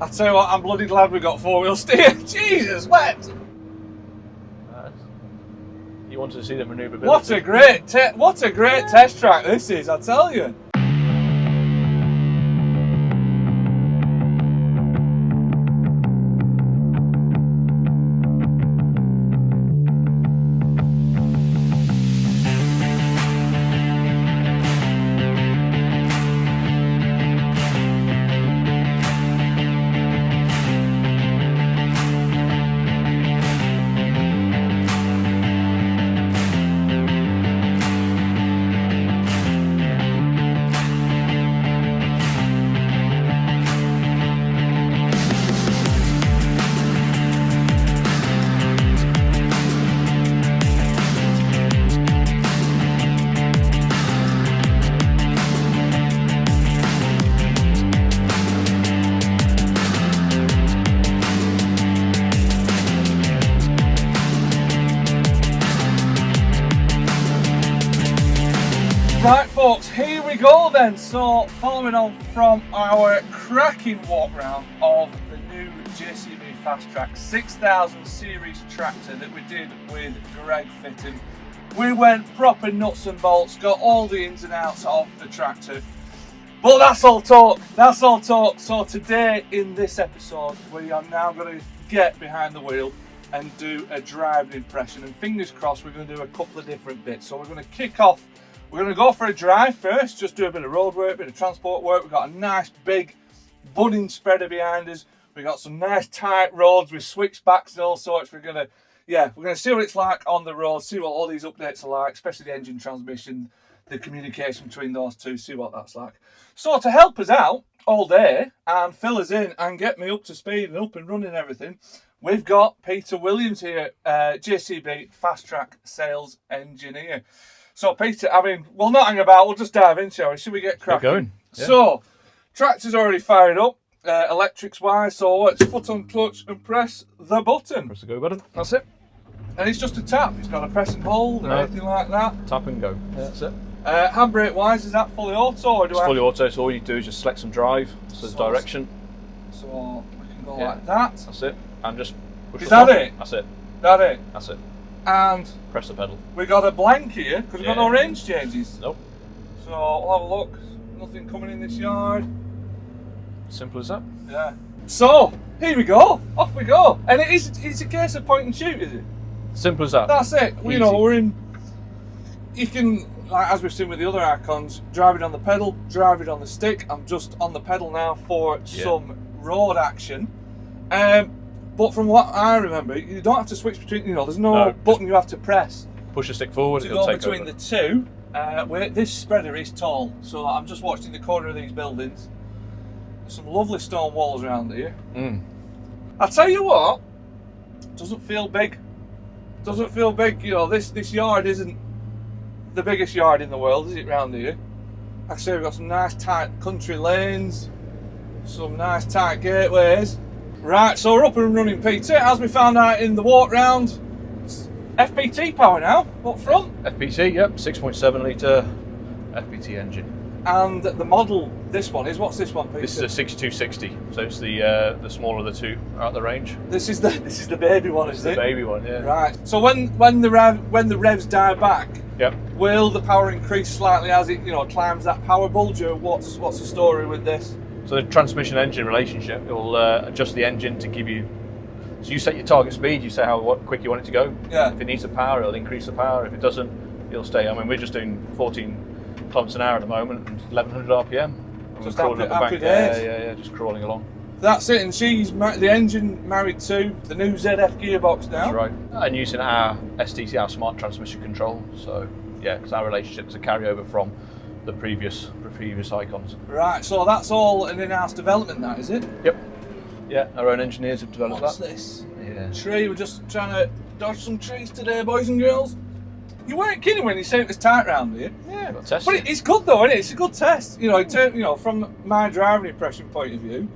I tell you what, I'm bloody glad we got four-wheel steer. Jesus, wet. You wanted to see the manoeuvrability. What a great test track this is, I tell you. Right folks, here we go then. So following on from our cracking walk round of the new JCB Fastrac 6000 series tractor that we did with Greg Fitting, we went proper nuts and bolts, got all the ins and outs of the tractor. But that's all talk, So today in this episode we are now going to get behind the wheel and do a driving impression, and fingers crossed we're going to do a couple of different bits. So we're going to kick off. We're going to go for a drive first, just do a bit of road work, a bit of transport work. We've got a nice big budding spreader behind us. We've got some nice tight roads with switchbacks and all sorts. We're going to see what it's like on the road, see what all these updates are like, especially the engine transmission, the communication between those two, see what that's like. So to help us out all day and fill us in and get me up to speed and up and running and everything, we've got Peter Williams here, JCB Fastrac sales engineer. So Peter, we'll not hang about, we'll just dive in, shall we? Should we get cracking? Get going. Yeah. So, tractor's already fired up, electrics wise, so it's foot on clutch and press the button. Press the go button, that's it. And it's just a tap, it's not a press and hold or anything like that. Tap and go, yeah, that's it. Handbrake wise, is that fully auto? Or it's fully auto, so all you do is just select some drive, so direction. So we can go like that. That's it, and just push Is that it? That's it. That it? That's it. And press the pedal. We got a blank here because we've got no range changes. Nope. So we'll have a look. Nothing coming in this yard. Simple as that. Yeah. So here we go. Off we go. And it's a case of point and shoot, is it? Simple as that. That's it. Easy. You know, we're in. You can, like as we've seen with the other icons, drive it on the pedal, drive it on the stick. I'm just on the pedal now for some road action. But from what I remember, you don't have to switch between, there's no button you have to press. Push the stick forward, to it'll go take between over. the two. This spreader is tall, so I'm just watching the corner of these buildings. There's some lovely stone walls around here. I'll tell you what, doesn't feel big. Doesn't feel big, this yard isn't the biggest yard in the world, is it, round here? Like I say, we've got some nice tight country lanes, some nice tight gateways. Right, so we're up and running, Peter. As we found out in the walk round, it's FPT power now, up front. FPT, yep, 6.7 litre FPT engine. And the model, what's this one, Peter? This is a 6260, so it's the smaller of the two out the range. This is the baby one, is it? The baby one, yeah. Right. So when the revs die back, will the power increase slightly as it climbs that power bulge, or what's the story with this? So the transmission engine relationship, it will adjust the engine to give you. So you set your target speed, you say how quick you want it to go. Yeah. If it needs the power, it'll increase the power. If it doesn't, it'll stay. I mean, we're just doing 14 kilometers an hour at the moment, and 1100 RPM. And Just crawling up the happy bank. days. Yeah, just crawling along. That's it, and she's the engine married to the new ZF gearbox now. That's right. And using our STC, our smart transmission control. So yeah, it's our relationship to carry over from the previous icons. Right, so that's all an in-house development, that is it? Yep. Yeah, our own engineers have developed What's that. This? Yeah. Tree. We're just trying to dodge some trees today, boys and girls. You weren't kidding when you said it was tight round here. Yeah, got tested. But it's good though, isn't it? It's a good test. From my driving impression point of view,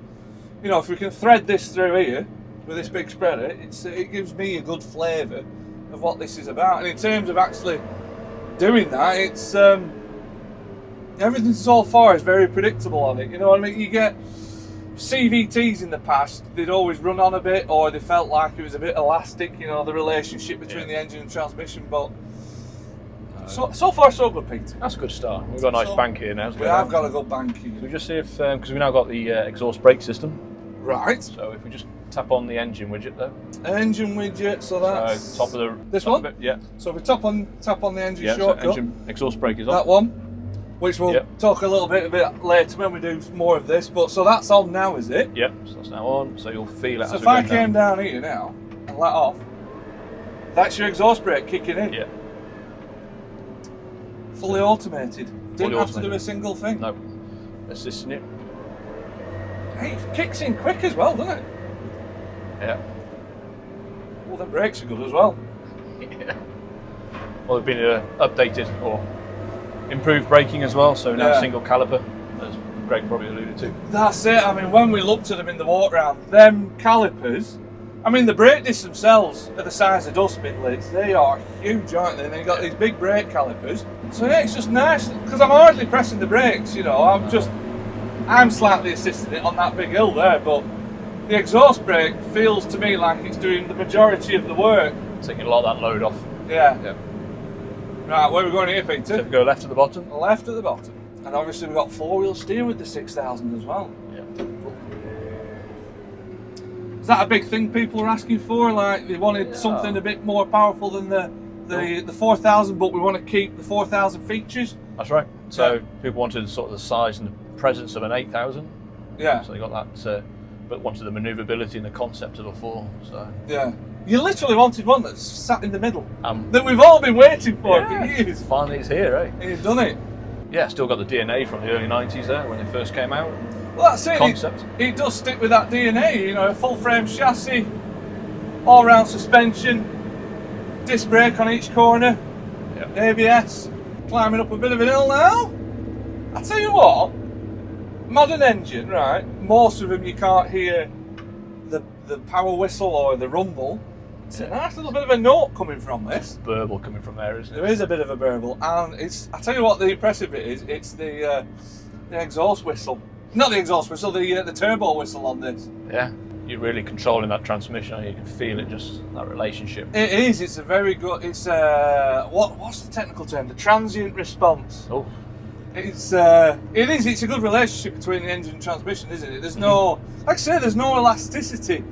if we can thread this through here with this big spreader, it gives me a good flavour of what this is about. And in terms of actually doing that, it's everything so far is very predictable on it. You know what I mean? You get CVTs in the past, they'd always run on a bit, or they felt like it was a bit elastic, you know, the relationship between the engine and transmission. But so far so good, Peter. That's a good start. We've got a nice bank here now. We have got a good bank here. Can we just see if, because we've now got the exhaust brake system. Right. So if we just tap on the engine widget there. Engine widget, so that's top of the this one. Bit, yeah. So if we tap on the engine shortcut, so engine exhaust brake is on. that one, which we'll talk a little bit later when we do more of this. But so that's on now, is it? Yep. So that's now on. So you'll feel it. So if I came down here now and let off, that's your exhaust brake kicking in. Yeah. Fully automated. Didn't have to do a single thing. No. Assisting it. Hey, it kicks in quick as well, doesn't it? Yeah. Well, the brakes are good as well. Yeah. Well, they've been updated or improved braking as well, so now single caliper, as Greg probably alluded to. That's it. I mean, when we looked at them in the walk round, them calipers, I mean, the brake discs themselves are the size of dustbin lids. They are huge, aren't they? And they've got these big brake calipers. So yeah, it's just nice, because I'm hardly pressing the brakes, you know, I'm slightly assisting it on that big hill there, but the exhaust brake feels to me like it's doing the majority of the work. Taking a lot of that load off. Yeah. Right, where are we going here, Peter? So we go left at the bottom. Left at the bottom. And obviously we've got four-wheel steer with the 6000 as well. Yeah. Is that a big thing people are asking for? Like, they wanted something a bit more powerful than the 4000, but we want to keep the 4000 features? That's right. So people wanted sort of the size and the presence of an 8000. Yeah. So they got that, but wanted the manoeuvrability and the concept of a 4. So. Yeah. You literally wanted one that's sat in the middle. That we've all been waiting for years. Finally it's here, eh? And you've done it. Yeah, still got the DNA from the early 90s there when they first came out. Well, that's it. Concept. It does stick with that DNA, you know, a full frame chassis, all round suspension, disc brake on each corner, ABS, climbing up a bit of an hill now. I tell you what, modern engine, right, most of them you can't hear the power whistle or the rumble. It's a nice little bit of a note coming from this. Burble coming from there, isn't it? There is a bit of a burble, and I tell you what the impressive bit is, it's the exhaust whistle. Not the exhaust whistle, the turbo whistle on this. Yeah, you're really controlling that transmission. You can feel it, just that relationship. It is. It's a very good. It's what's the technical term? The transient response. Oh. It is. It's a good relationship between the engine and transmission, isn't it? There's no, like I say, there's no elasticity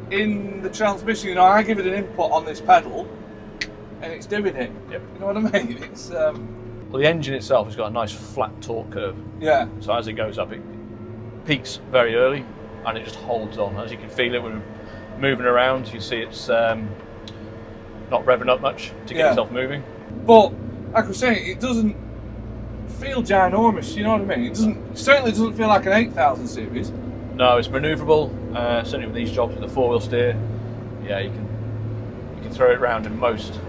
in the transmission. You know, I give it an input on this pedal, and it's doing it. Yep. You know what I mean? It's. Well, the engine itself has got a nice flat torque curve. Yeah. So as it goes up, it peaks very early, and it just holds on. As you can feel it when moving around, you see it's not revving up much to get itself moving. But like I was saying, it doesn't feel ginormous. You know what I mean? It certainly doesn't feel like an 8000 series. No, it's manoeuvrable. Certainly with these jobs with the 4-wheel steer, yeah, you can throw it around in most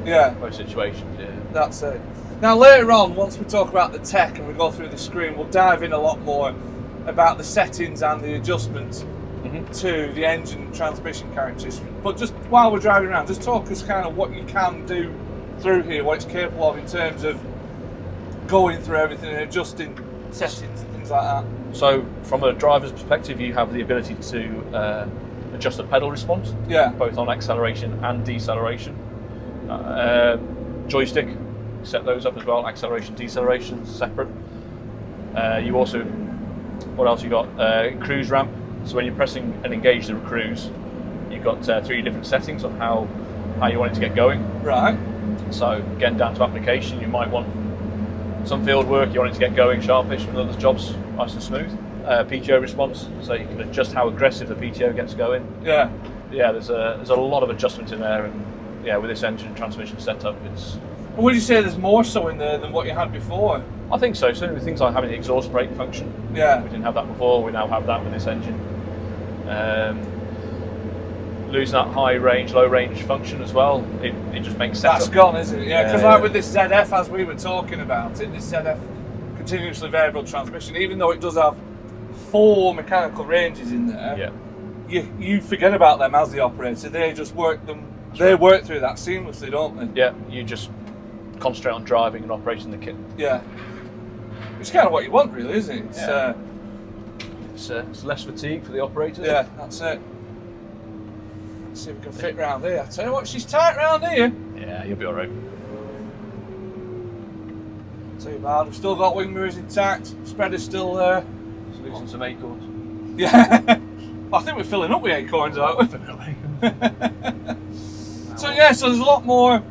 situations. Yeah. That's it. Now later on, once we talk about the tech and we go through the screen, we'll dive in a lot more about the settings and the adjustments to the engine and transmission characteristics. But just while we're driving around, just talk us kind of what you can do through here, what it's capable of in terms of going through everything and adjusting settings and things like that. So from a driver's perspective, you have the ability to adjust the pedal response, both on acceleration and deceleration. Joystick, set those up as well, acceleration, deceleration, separate. You also, what else you got? Cruise ramp. So when you're pressing and engage the cruise, you've got 3 different settings on how you want it to get going. Right. So again, down to application, you might want some field work, you want it to get going sharpish, with other jobs nice and smooth. PTO response, so you can adjust how aggressive the PTO gets going. Yeah. Yeah, there's a lot of adjustment in there, and yeah, with this engine and transmission setup, it's. And would you say there's more so in there than what you had before? I think so. Certainly with things like having the exhaust brake function. Yeah. We didn't have that before. We now have that with this engine. Losing that high range, low range function as well. It just makes sense. That's gone, isn't it? Yeah, because like with this ZF, as we were talking about it, this ZF continuously variable transmission, even though it does have 4 mechanical ranges in there, you forget about them as the operator. They just work them. They work through that seamlessly, don't they? Yeah, you just concentrate on driving and operating the kit. Yeah, it's kind of what you want, really, isn't it? It's, it's less fatigue for the operator. Yeah, that's it. Let's see if we can fit round here. I tell you what, she's tight round here. Yeah, you'll be alright. Too bad. We've still got wing mirrors intact. Spreader's still there. Just losing some acorns. Yeah. I think we're filling up with acorns, aren't we? So yeah, so there's a lot more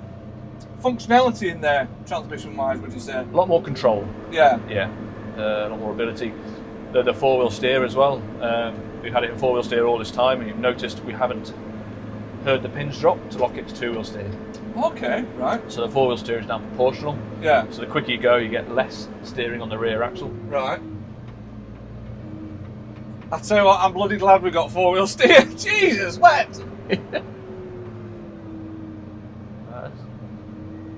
functionality in there, transmission-wise, would you say? A lot more control. Yeah. Yeah. A lot more ability. The four-wheel steer as well. We've had it in four-wheel steer all this time, and you've noticed we haven't heard the pins drop to lock it to two-wheel steer. Okay, right. So the four-wheel steer is now proportional. Yeah. So the quicker you go, you get less steering on the rear axle. Right. I tell you what, I'm bloody glad we got four-wheel steer. Jesus, what?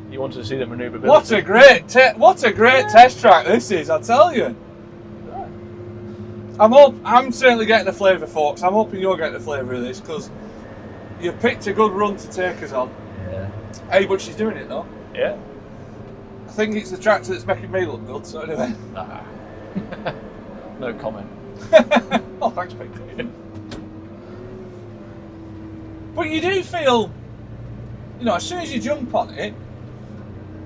You wanted to see the manoeuvrability. What a great test track this is, I tell you. I'm certainly getting the flavour, folks. I'm hoping you're getting the flavour of this, because you've picked a good run to take us on. Yeah. Hey, but she's doing it though. Yeah. I think it's the tractor that's making me look good, so anyway. Nah. No comment. Oh, thanks, Pete. But you do feel, you know, as soon as you jump on it,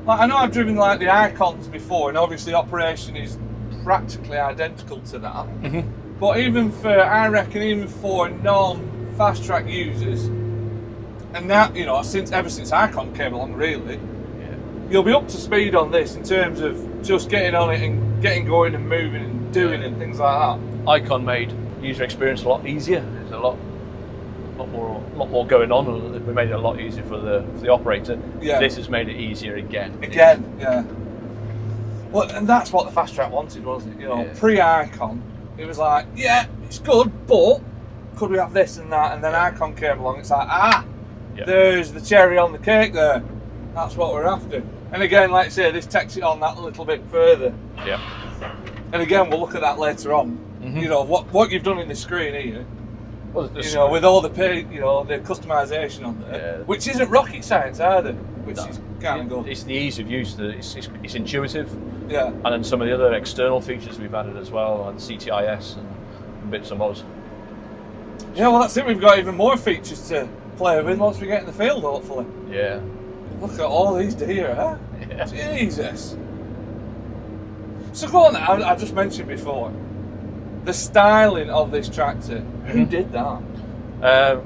like I know I've driven like the Icons before, and obviously operation is practically identical to that. Mm-hmm. But even for non-Fastrac users, and that, you know, ever since Icon came along, really, you'll be up to speed on this in terms of just getting on it and getting going and moving and doing and things like that. Icon made user experience a lot easier. There's a lot more going on. We made it a lot easier for the operator. Yeah. This has made it easier again. Yeah. Well, and that's what the Fastrac wanted, wasn't it? You know, pre-Icon, it was like, yeah, it's good, but could we have this and that? And then Icon came along. It's like, there's the cherry on the cake there. That's what we're after. And again, like I say, this takes it on that little bit further. Yeah. And again, we'll look at that later on. Mm-hmm. You know what you've done in the screen here. Well, You know, with all the the customisation on there, which isn't rocket science either, which is kind of good. It's the ease of use. It's intuitive. Yeah. And then some of the other external features we've added as well, like CTIS and bits and bobs. Yeah, well that's it. We've got even more features to play with once we get in the field, hopefully. Yeah. Look at all these deer, huh? Yeah. Jesus. So go on now, I just mentioned before, the styling of this tractor. Who did that?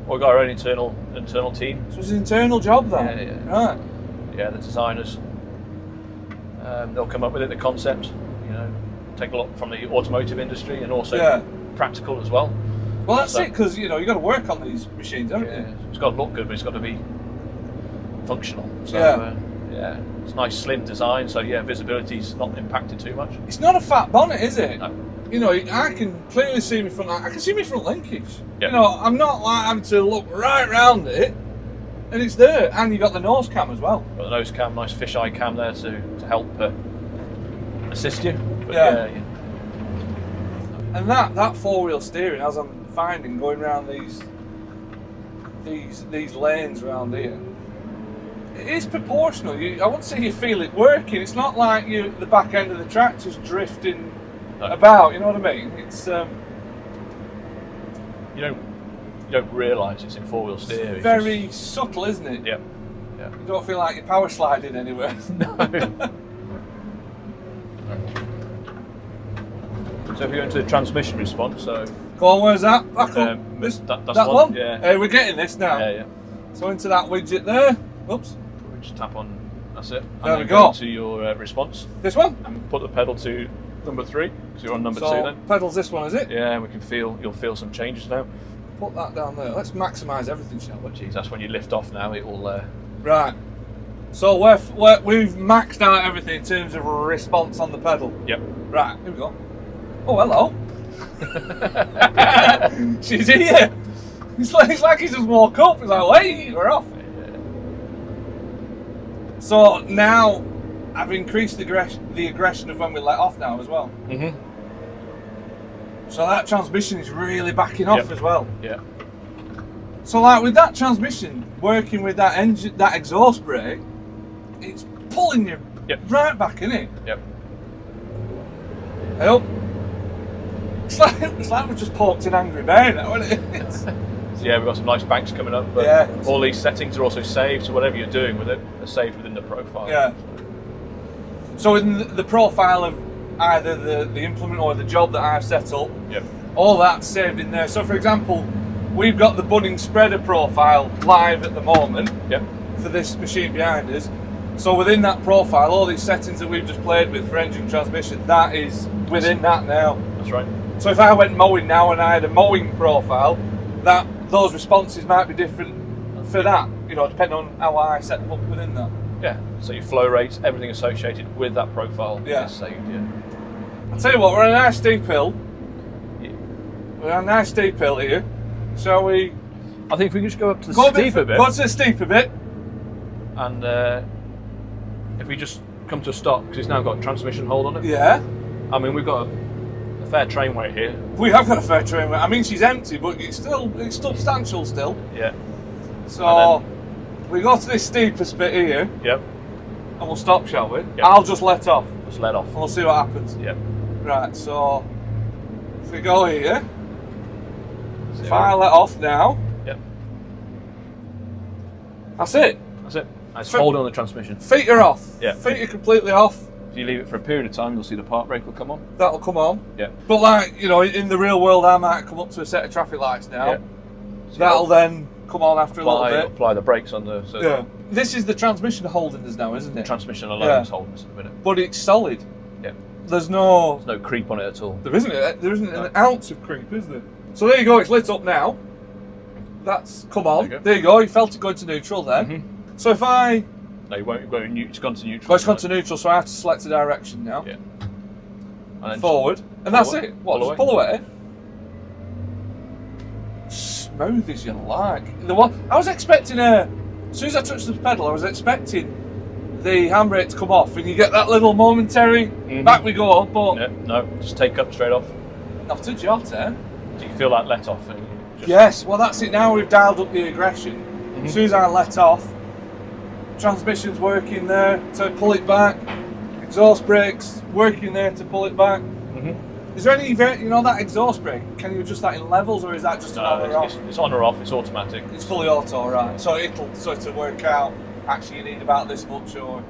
We've got our own internal team. So it's an internal job then? Yeah. Right. Yeah, the designers. They'll come up with it, the concept, you know, take a lot from the automotive industry and also practical as well. Well, that's it, because you know you've got to work on these machines, haven't you? It's got to look good, but it's got to be functional. So it's nice, slim design. So visibility's not impacted too much. It's not a fat bonnet, is it? No. You know, I can clearly see my front. I can see my front linkage. Yep. You know, I'm not like having to look right round it, and it's there. And you got the nose cam as well. Got the nose cam, nice fisheye cam there to help assist you. But And that four-wheel steering, as I'm finding going around these lanes around here, it is proportional. I wouldn't say you feel it working. It's not like the back end of the tractor's drifting about. You know what I mean? It's you don't realise it's in four-wheel steer. It's very subtle, isn't it? Yeah. You don't feel like you're power sliding anywhere. No. So if you go into the transmission response, so go on, where's that? Back up. That's that one? Yeah. Hey, we're getting this now. Yeah. So into that widget there. Oops. We just tap on. That's it. There and we go. To your response. This one. And put the pedal to number 3 because you're on number 2 then. Pedals this one, is it? Yeah, and you'll feel some changes now. Put that down there. Let's maximise everything, shall we? Jeez, that's when you lift off now. It will. Right. So we've maxed out everything in terms of response on the pedal. Yep. Right. Here we go. Oh, hello. She's here. It's like he just woke up. He's like, wait, we're off. So now I've increased the aggression of when we let off now as well. Mm-hmm. So that transmission is really backing off as well. Yeah. So like with that transmission working with that engine, that exhaust brake, it's pulling you right back in it. Yep. Help. It's like we've just poked an angry bear now, isn't it? So yeah, we've got some nice banks coming up, but Yeah. all these settings are also saved, so whatever you're doing with it, are saved within the profile. Yeah. So in the profile of either the implement or the job that I've set up, Yep. all that's saved in there. So for example, we've got the budding spreader profile live at the moment Yep. for this machine behind us. So within that profile, all these settings that we've just played with for engine transmission, that is within that now. That's right. So if I went mowing now and I had a mowing profile, those responses might be different for that, you know, depending on how I set them up within that. Yeah. So your flow rates, everything associated with that profile Yeah. is saved. Yeah. I'll tell you what, we're on a nice steep hill. Yeah. We're on a nice steep hill here. Shall we I think if we can just go up to the go steeper bit, Go to the steeper bit. and if we just come to a stop, because it's now got transmission hold on it. Yeah. I mean, we've got a fair train weight here. We have got a fair train weight. I mean, she's empty, but it's substantial still. Yeah. So we go to this steepest bit here, Yep. and we'll stop, shall we? Yep. I'll just let off, Just let off. and we'll see what happens. Yep. Right. So if we go here, So, if I let off now, Yep. that's it. That's it. It's So- holding on the transmission. Feet are off. Yeah. Feet are completely off. If you leave it for a period of time, you'll see the park brake will come on. That'll come on. Yeah. But like, you know, in the real world, I might come up to a set of traffic lights now. Yeah. So That'll then come on after a little bit. apply the brakes on the Yeah. This is the transmission holding us now, isn't the it? transmission alone Yeah. is holding us in a minute. But it's solid. Yeah. There's no creep on it at all. There isn't an ounce of creep, is there? So there you go, it's lit up now. That's come on. There you go. You felt it going to neutral then. Mhm. So if I No, you won't go. It's gone to neutral. well, it's gone to neutral, so I have to select a direction now. Yeah. And then Forward. And pull that's away. it. What, Pull just pull away? Smooth as you like. I was expecting as soon as I touched the pedal, I was expecting the handbrake to come off and you get that little momentary back we go, but Yeah, no, just take up straight off. not a jot, eh? So you feel like let off. And you just, Yes, well that's it now, we've dialed up the aggression. As soon as I let off, transmission's working there to pull it back, exhaust brakes working there to pull it back. Mhm. Is there any, that exhaust brake, can you adjust that in levels or is that just an on or off? It's on or off. It's automatic. It's fully auto, right? So it'll sort of work out, actually you need about this much or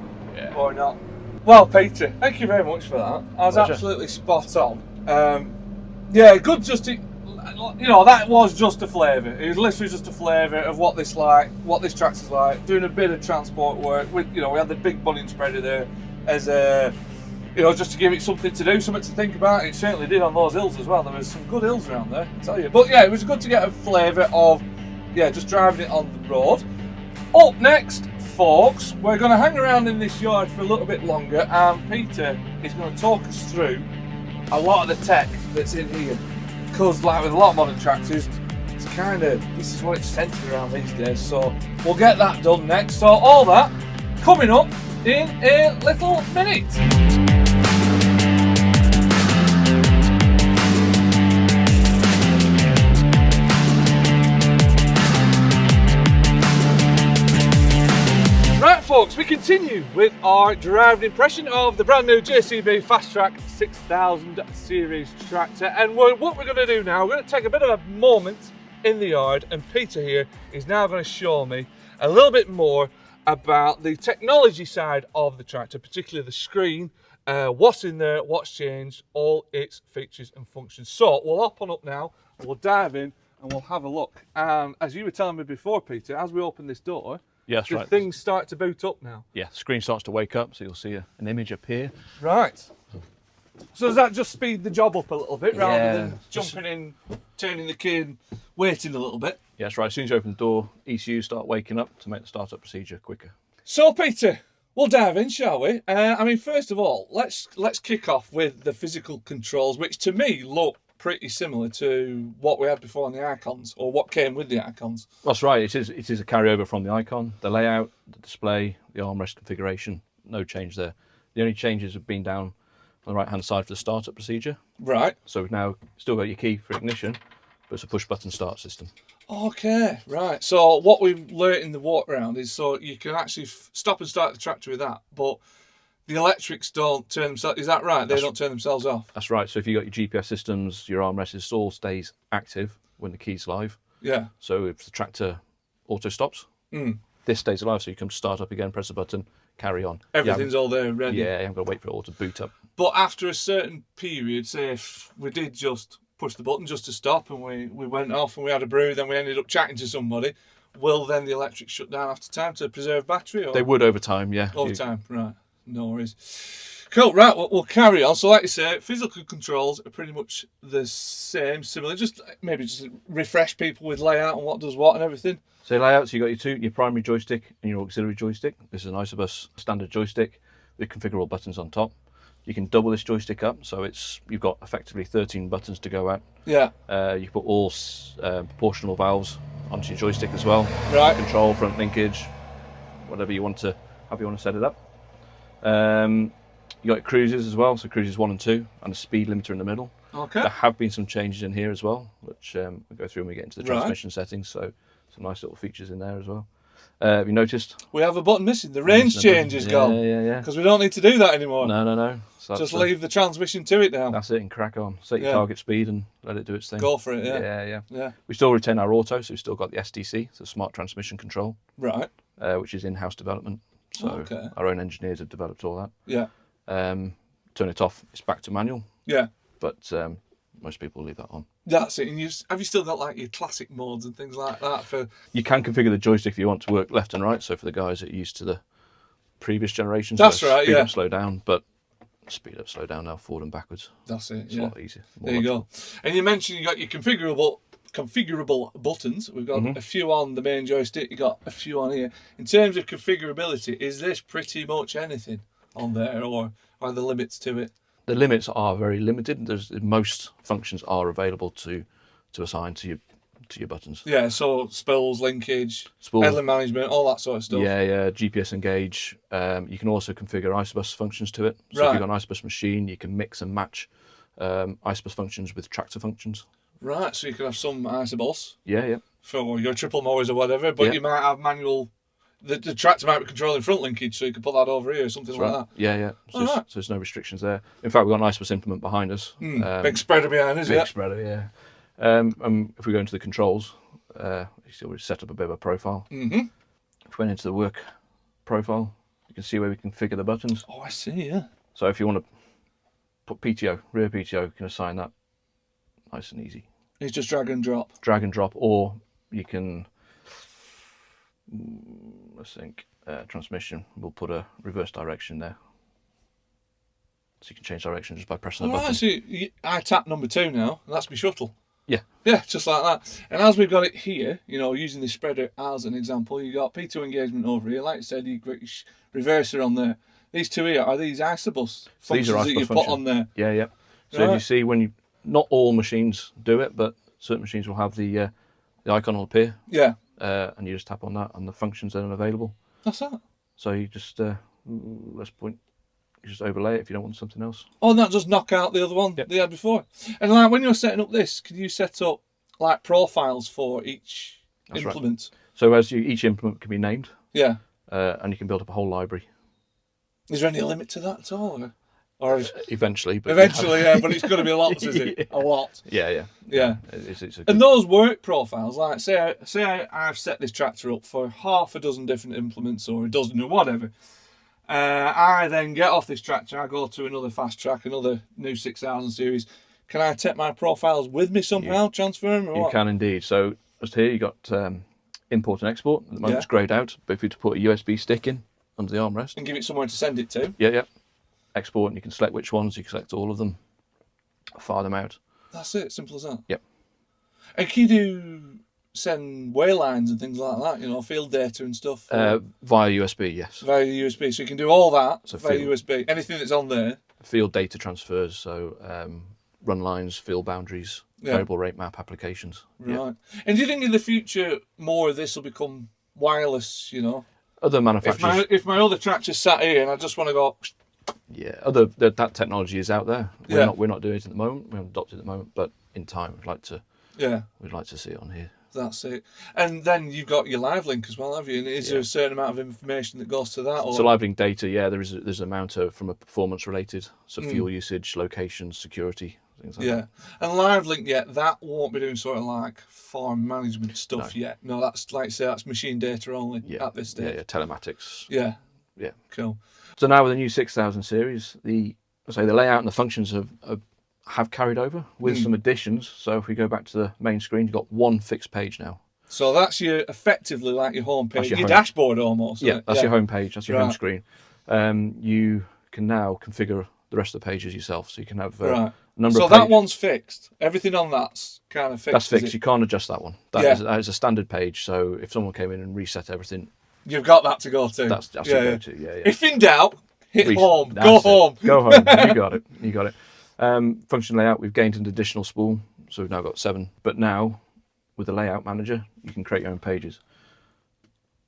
not. Well, Peter, thank you very much for that. I was Pleasure. absolutely spot on. Yeah, good just to, that was just a flavour. It was literally just a flavour of what this tractor's like. Doing a bit of transport work. We had the big budding spreader there as a, just to give it something to do, something to think about. It certainly did on those hills as well. There was some good hills around there, I tell you. But yeah, it was good to get a flavour of, just driving it on the road. Up next, folks, we're going to hang around in this yard for a little bit longer, and Peter is going to talk us through a lot of the tech that's in here. Because like with a lot of modern tractors, it's this is what it's centered around these days. So we'll get that done next. So all that coming up in a little minute. Right folks, we continue with our derived impression of the brand new JCB Fastrac 6000 series tractor, and what we're going to do now, we're going to take a bit of a moment in the yard, and Peter here is now going to show me a little bit more about the technology side of the tractor, particularly the screen, what's in there, what's changed, all its features and functions. So we'll hop on up now, and we'll dive in and we'll have a look. And as you were telling me before, Peter, as we open this door, Yes, right. things start to boot up now. Yeah, the screen starts to wake up, so you'll see an image appear. Right. So does that just speed the job up a little bit rather than just- jumping in, turning the key and waiting a little bit? Yeah, that's right. As soon as you open the door, ECUs start waking up to make the startup procedure quicker. So Peter, we'll dive in, shall we? First of all, let's kick off with the physical controls, which to me look pretty similar to what we had before on the Icons, or what came with the Icons. That's right. It is a carryover from the Icon. The layout, the display, the armrest configuration, no change there. The only changes have been down on the right-hand side for the startup procedure. Right. So we've now still got your key for ignition, but it's a push-button start system. Okay, right. So what we've learnt in the walk around is so you can actually stop and start the tractor with that, but The electrics don't turn themselves. Is that right? They don't turn themselves off. That's right. So if you got your GPS systems, your armrests, all stays active when the key's live. Yeah. So if the tractor auto stops, this stays alive. So you can start up again, press a button, carry on. Everything's all there ready. Yeah, you haven't got to wait for it all to boot up. But after a certain period, say if we did just push the button just to stop and we went off and we had a brew, then we ended up chatting to somebody, will then the electric shut down after time to preserve battery? Or? They would over time, yeah. Over time, right. No worries. Cool, right, we'll carry on. So like you say, physical controls are pretty much the same, similar, just maybe just refresh people with layout and what does what and everything. So layouts, you got your primary joystick and your auxiliary joystick. This is an Isobus standard joystick with configurable buttons on top. You can double this joystick up, so you've got effectively 13 buttons to go at. Yeah. You put all proportional valves onto your joystick as well. Right. Control, front linkage, whatever you want to, however you want to set it up. You got your cruises as well, so cruises 1 and 2, and a speed limiter in the middle. Okay. There have been some changes in here as well, which we'll go through when we get into the transmission settings. So some nice little features in there as well. Have you noticed? We have a button missing. The range change is gone. Yeah. Because we don't need to do that anymore. No. So just leave the transmission to it now. That's it, and crack on. Set your target speed and let it do its thing. Go for it, yeah. Yeah. We still retain our auto, so we've still got the STC, so smart transmission control. Right. Which is in-house development. So our own engineers have developed all that. Yeah. Turn it off, it's back to manual. Yeah. But most people leave that on. That's it. And have you still got like your classic modes and things like that for? You can configure the joystick if you want to work left and right. So for the guys that are used to the previous generations, that's right. Speed up, slow down, but speed up, slow down now, forward and backwards. That's it. It's a lot easier. There you go. And you mentioned you got your configurable buttons. We've got a few on the main joystick. You got a few on here. In terms of configurability, is this pretty much anything on there, or are there limits to it? The limits are very limited. Most functions are available to assign to your buttons. Yeah, so spills, linkage, headland management, all that sort of stuff. Yeah. GPS engage. You can also configure Isobus functions to it. So if you've got an Isobus machine, you can mix and match Isobus functions with tractor functions. Right, so you can have some Isobus. Yeah. For your triple mowers or whatever, but you might have manual. The tractor might be controlling front linkage, so you can put that over here or something like that. Yeah. So there's no restrictions there. In fact, we've got an Isobus implement behind us. Big spreader behind us, Big spreader, yeah. If we go into the controls, you see we set up a bit of a profile. If we went into the work profile, you can see where we configure the buttons. Oh, I see, yeah. So if you want to put PTO, rear PTO, you can assign that nice and easy. It's just drag and drop. Drag and drop, or you can... Let's think. Transmission. We'll put a reverse direction there, so you can change direction just by pressing the button. Actually, I tap number 2 now. And that's my shuttle. Yeah, just like that. And as we've got it here, using the spreader as an example, you got P2 engagement over here. Like I said, you got reverser on there. These two here are these Isobus functions that you put on there. Yeah. So if you see not all machines do it, but certain machines will have the icon will appear. Yeah. And you just tap on that, and the functions then are available. That's that. So you just you just overlay it if you don't want something else. Oh, and that does knock out the other one they had before. And like when you're setting up this, can you set up like profiles for each implement? Right. So each implement can be named. Yeah. And you can build up a whole library. Is there any limit to that at all? Or eventually, but but it's got to be lots, is it? A lot. Yeah. It's and those work profiles, like say I've set this tractor up for half a dozen different implements or a dozen or whatever. I then get off this tractor, I go to another Fastrac, another new 6000 series. Can I take my profiles with me somehow, transfer them? Or you can indeed. So just here you got import and export. At the moment it's greyed out, but if you were to put a USB stick in under the armrest and give it somewhere to send it to. Yeah. Export, and you can select which ones. You can select all of them, fire them out. That's it, simple as that. Yep. And can you send way lines and things like that, field data and stuff? Via USB, yes. Via USB, so you can do all that via field, USB. Anything that's on there. Field data transfers, so run lines, field boundaries, variable rate map applications. Right. Yeah. And do you think in the future more of this will become wireless, Other manufacturers... If my other tractor's sat here and I just want to go... Yeah, that technology is out there. We're not doing it at the moment. We haven't adopted it at the moment, but in time we'd like to see it on here. That's it. And then you've got your live link as well, have you? And is there a certain amount of information that goes to that? Or? So live link data, there's an amount of from a performance related, so fuel usage, location, security, things like that. And live link, that won't be doing sort of like farm management stuff yet. No, that's like say that's machine data only at this stage. Yeah, telematics. Yeah. Cool. So now with the new 6000 series, the layout and the functions have carried over with some additions. So if we go back to the main screen, you've got one fixed page now. So that's effectively like your home page, your dashboard almost. Yeah, that's your home page, that's your home screen. You can now configure the rest of the pages yourself. So you can have a number of pages. So that one's fixed. Everything on that's kind of fixed. That's fixed. You can't adjust that one. That is a standard page. So if someone came in and reset everything, you've got that to go to. That's to go to. Yeah. If in doubt, hit home. Go home. Go home. You got it. Function layout, we've gained an additional spool, so we've now got 7. But now, with the layout manager, you can create your own pages.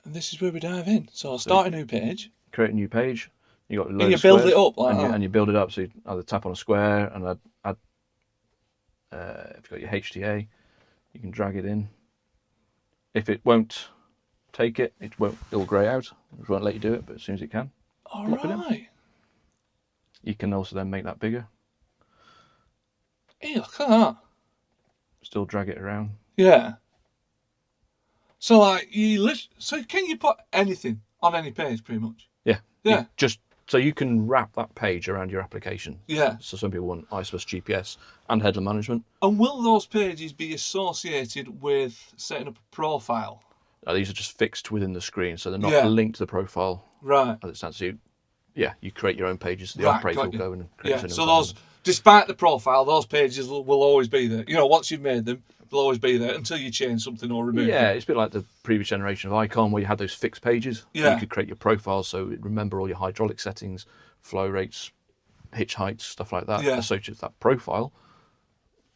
And this is where we dive in. So I'll start a new page. Create a new page. You got and you build it up like that. And you build it up. So you either tap on a square and add. If you've got your HTA, you can drag it in. If it won't take it, it'll grey out. It won't let you do it, but as soon as it can, plop it in. You can also then make that bigger. Hey, look at that. Still drag it around. Yeah. So like so can you put anything on any page pretty much? Yeah. So you can wrap that page around your application. Yeah. So some people want ISOS, GPS and headland management. And will those pages be associated with setting up a profile? No, these are just fixed within the screen, so they're not linked to the profile. Right. As it stands. So you create your own pages. The operator will go in and create so those, despite the profile, those pages will always be there. You know, once you've made them, they'll always be there until you change something or remove them. It's a bit like the previous generation of Icon where you had those fixed pages. You could create your profiles, so remember all your hydraulic settings, flow rates, hitch heights, stuff like that. Associated with that profile,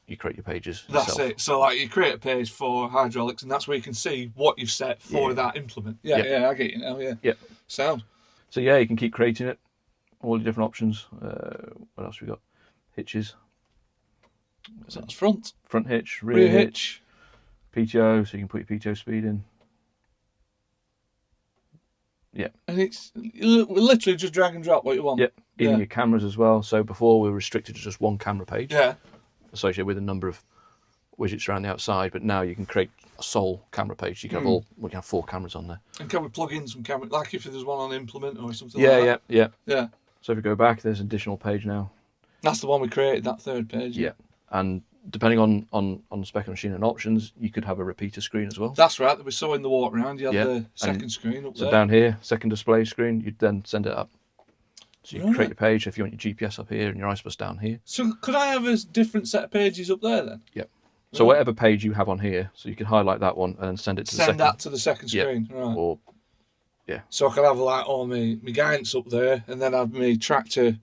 you create your pages yourself. That's it. So like you create a page for hydraulics, and that's where you can see what you've set for that implement. I get you now. Yeah. Sound. So you can keep creating it. All the different options. What else we got? Hitches. So that's front hitch, rear hitch, PTO, so you can put your PTO speed in. Yeah. And it's literally just drag and drop what you want. Yep. Even your cameras as well. So before we were restricted to just one camera page. Yeah. Associated with a number of widgets around the outside, but now you can create a sole camera page. You can have we can have 4 cameras on there. And can we plug in some camera, like if there's one on implement or something like that? Yeah. So if we go back, there's an additional page now. That's the one we created, that third page. Yeah. And depending on spec of machine and options, you could have a repeater screen as well. That's right. We saw in the walk around, you had the second screen up there. So down here, second display screen, you'd then send it up. So you can create your page if you want your GPS up here and your ISOS down here. So could I have a different set of pages up there then? Yep. So whatever page you have on here, so you can highlight that one and then send it to the second. Send that to the second screen, right. Or, So I could have like all my guidance up there and then have my tractor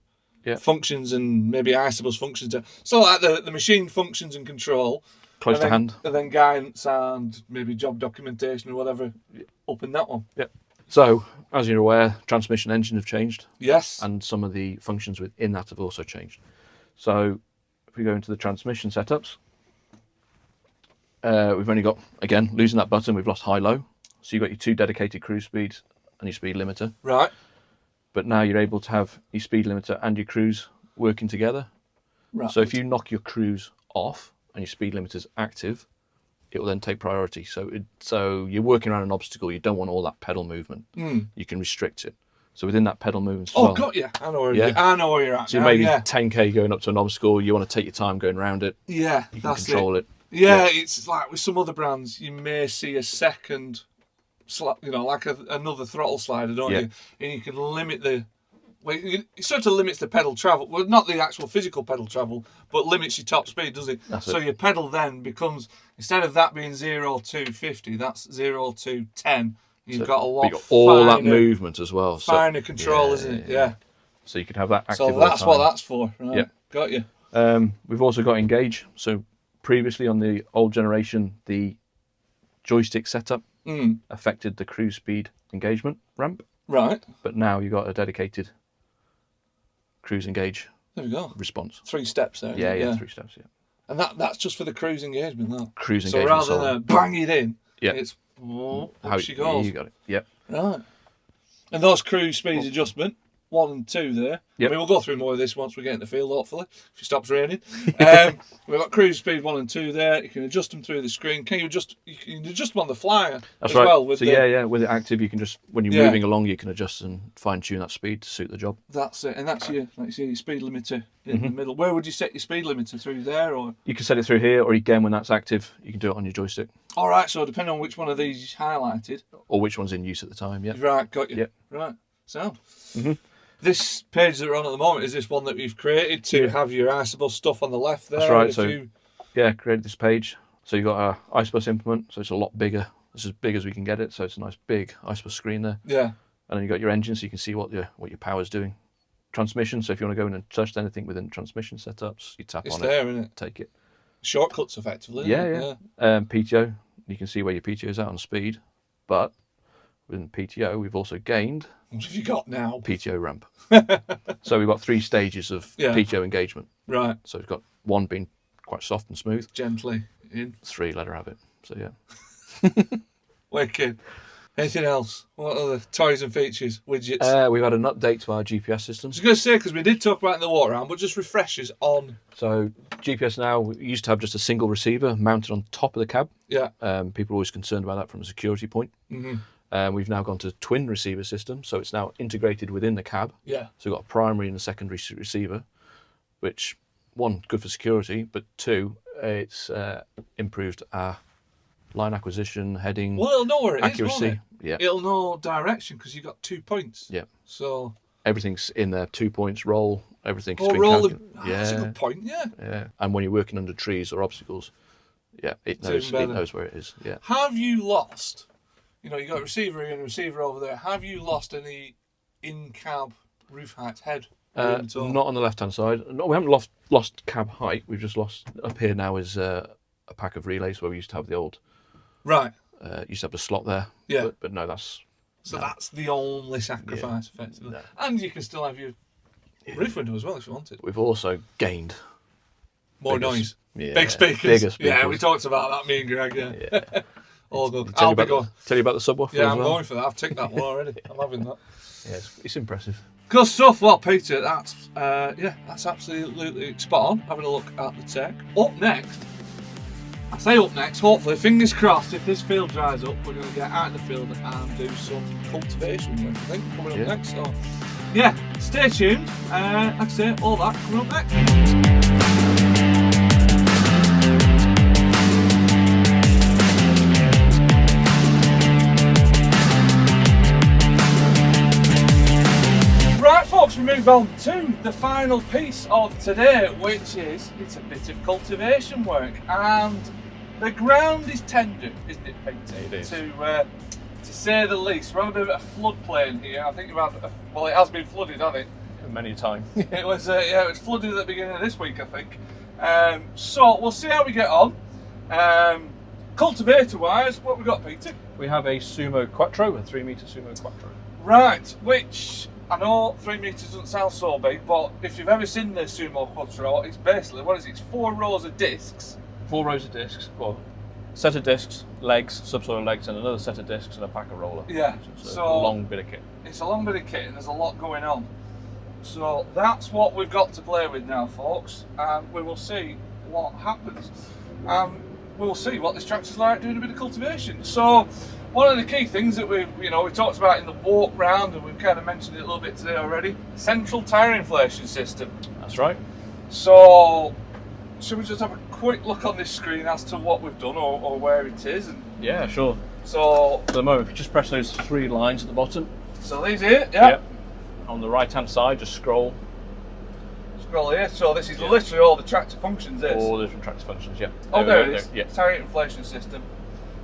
functions and maybe ISOS functions. So like the machine functions and control. Close to hand. And then guidance and maybe job documentation or whatever up in that one. Yep. So, as you're aware, transmission engine have changed. Yes. And some of the functions within that have also changed. So, if we go into the transmission setups, we've only got, again, losing that button, we've lost high-low. So you've got your 2 dedicated cruise speeds and your speed limiter. Right. But now you're able to have your speed limiter and your cruise working together. Right. So if you knock your cruise off and your speed limiter's active, it will then take priority. So you're working around an obstacle, you don't want all that pedal movement. You can restrict it. So within that pedal movement as well. Got you. I know where you're at. So maybe 10k going up to an obstacle, you want to take your time going around it. Yeah, you can control it. Yeah, it's like with some other brands, you may see a second, like another throttle slider, don't you? And you can limit it sort of limits the pedal travel. Well, not the actual physical pedal travel, but limits your top speed, does it? So your pedal then becomes, instead of that being 0 to 50, that's 0 to 10. You've got a lot of all that movement as well. Finer control, isn't it? Yeah. So you could have that active. So that's what that's for. Right? Yeah. Got you. We've also got engage. So previously on the old generation, the joystick setup affected the cruise speed engagement ramp. Right. But now you've got a dedicated cruise engage there we go. response. 3 steps there. Yeah, 3 steps, And that's just for the cruise engagement, that. Cruise so engagement. So rather than bang it in, it's how she goes. You got it. Yep. Right. And those cruise speeds adjustment, 1 and 2 there. Yep. I mean, we'll go through more of this once we get in the field, hopefully, if it stops raining. We've got cruise speed 1 and 2 there. You can adjust them through the screen. You can adjust them on the flyer as right. well. With with it active, you can just, when you're moving along, you can adjust and fine tune that speed to suit the job. That's it, and that's your, like you say, your speed limiter in the middle. Where would you set your speed limiter, through there, or? You can set it through here, or again, when that's active, you can do it on your joystick. All right, so depending on which one of these is highlighted, or which one's in use at the time. Yeah. Right, got you. Yep. Right, sound. This page that we're on at the moment, is this one that we've created to have your Icebus stuff on the left there? That's right. So created this page. So you've got our Icebus implement, so it's a lot bigger. It's as big as we can get it, so it's a nice big Icebus screen there. Yeah. And then you've got your engine, so you can see what your power's doing. Transmission, so if you want to go in and touch anything within transmission setups, you tap on it. It's there, isn't it? Take it. Shortcuts, effectively. Yeah. PTO, you can see where your PTO is at on speed, but within PTO, we've also gained. What have you got now? PTO ramp. So we've got 3 stages of PTO engagement. Right. So we've got 1 being quite soft and smooth. Gently in. 3, let her have it. So yeah. Wicked. Anything else? What other toys and features, widgets? We've had an update to our GPS system. I was going to say, because we did talk about it in the walk around, but just refreshers on. So GPS now, we used to have just a single receiver mounted on top of the cab. Yeah. People are always concerned about that from a security point. We've now gone to twin receiver system, so it's now integrated within the cab. Yeah. So we've got a primary and a secondary receiver, which, 1, good for security, but 2, it's improved our line acquisition, heading, well, it'll know where it accuracy. Is, won't it? Yeah. It'll know direction because you've got 2 points. Yeah. So everything's in there, 2 points, roll, everything's been roll. That's a good point. Yeah. Yeah. And when you're working under trees or obstacles, it knows where it is. Yeah. Have you lost? You know, you got a receiver here and a receiver over there. Have you lost any in-cab roof height head? Not on the left-hand side. No, we haven't lost cab height. We've just lost, up here now is a pack of relays where we used to have the old. Right. Used to have a slot there. Yeah. But no, that's. So that's the only sacrifice, effectively. No. And you can still have your roof window as well if you wanted. We've also gained more noise. Yeah. Big speakers. Bigger speakers. Yeah, we talked about that, me and Greg. Yeah. All good. Tell you about the subwoofer. Yeah, I'm going for that. I've ticked that one already. I'm having that. Yeah, it's impressive. Good stuff. Well, Peter, that's absolutely spot on. Having a look at the tech. Up next, I say up next, hopefully, fingers crossed, if this field dries up, we're going to get out in the field and do some cultivation work, I think, coming up next. So, yeah, stay tuned. Like I say, all that coming up next. We move on to the final piece of today, which is it's a bit of cultivation work, and the ground is tender, isn't it, Peter? It is. To say the least. We're having a bit of floodplain here. I think it has been flooded, hasn't it? Many a time. It was flooded at the beginning of this week, I think. So we'll see how we get on. Cultivator-wise, what we got, Peter? We have a Sumo Quattro, a 3-metre Sumo Quattro. Right, which I know 3 metres doesn't sound so big, but if you've ever seen the Sumo Quattro, it's basically, what is it? It's 4 rows of discs. 4 rows of discs. Well, set of discs, legs, subsoil legs, and another set of discs and a packer roller. Yeah. So it's a long bit of kit. It's a long bit of kit, and there's a lot going on. So that's what we've got to play with now, folks, and we will see what happens. We will see what this tractor's like doing a bit of cultivation. So one of the key things that we talked about in the walk round, and we've kind of mentioned it a little bit today already, central tyre inflation system. That's right. So should we just have a quick look on this screen as to what we've done or where it is? Yeah, sure. So at the moment, if you just press those 3 lines at the bottom. So these here, yeah. Yep. On the right hand side, just scroll. Scroll here. So this is literally all the tractor functions. All the different tractor functions, yeah. Oh, there it is. Yeah. Tyre inflation system.